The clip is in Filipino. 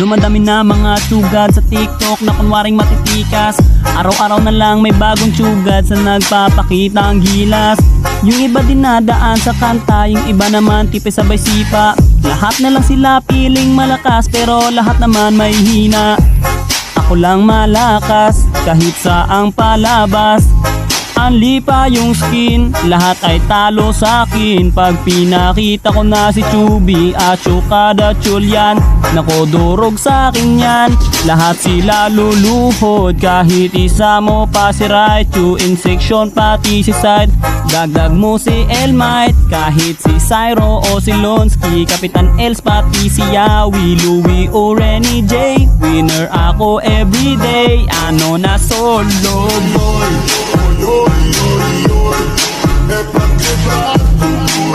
Dumadami na mga sugad sa TikTok na kunwaring matitikas. Araw-araw na lang may bagong sugad sa nagpapakita ang gilas. Yung iba dinadaan sa kanta, yung iba naman tipe sabay sipa. Lahat na lang sila piling malakas pero lahat naman may hina. Ako lang malakas kahit saang palabas. Anli pa yung skin, lahat ay talo sa akin. Pag pinakita ko na si Chubby at Chukada Chulyan, nako durog sa akin yan. Lahat sila luluhod, kahit isa mo pa si Raichu. In section pati si side, dagdag mo si Elmite. Kahit si Cyro o si Lonsky, Kapitan Els pati si Yawi, Louie o Renny J. Winner ako everyday, ano na solo boy. Oi, oi, oi, é pra quebrar.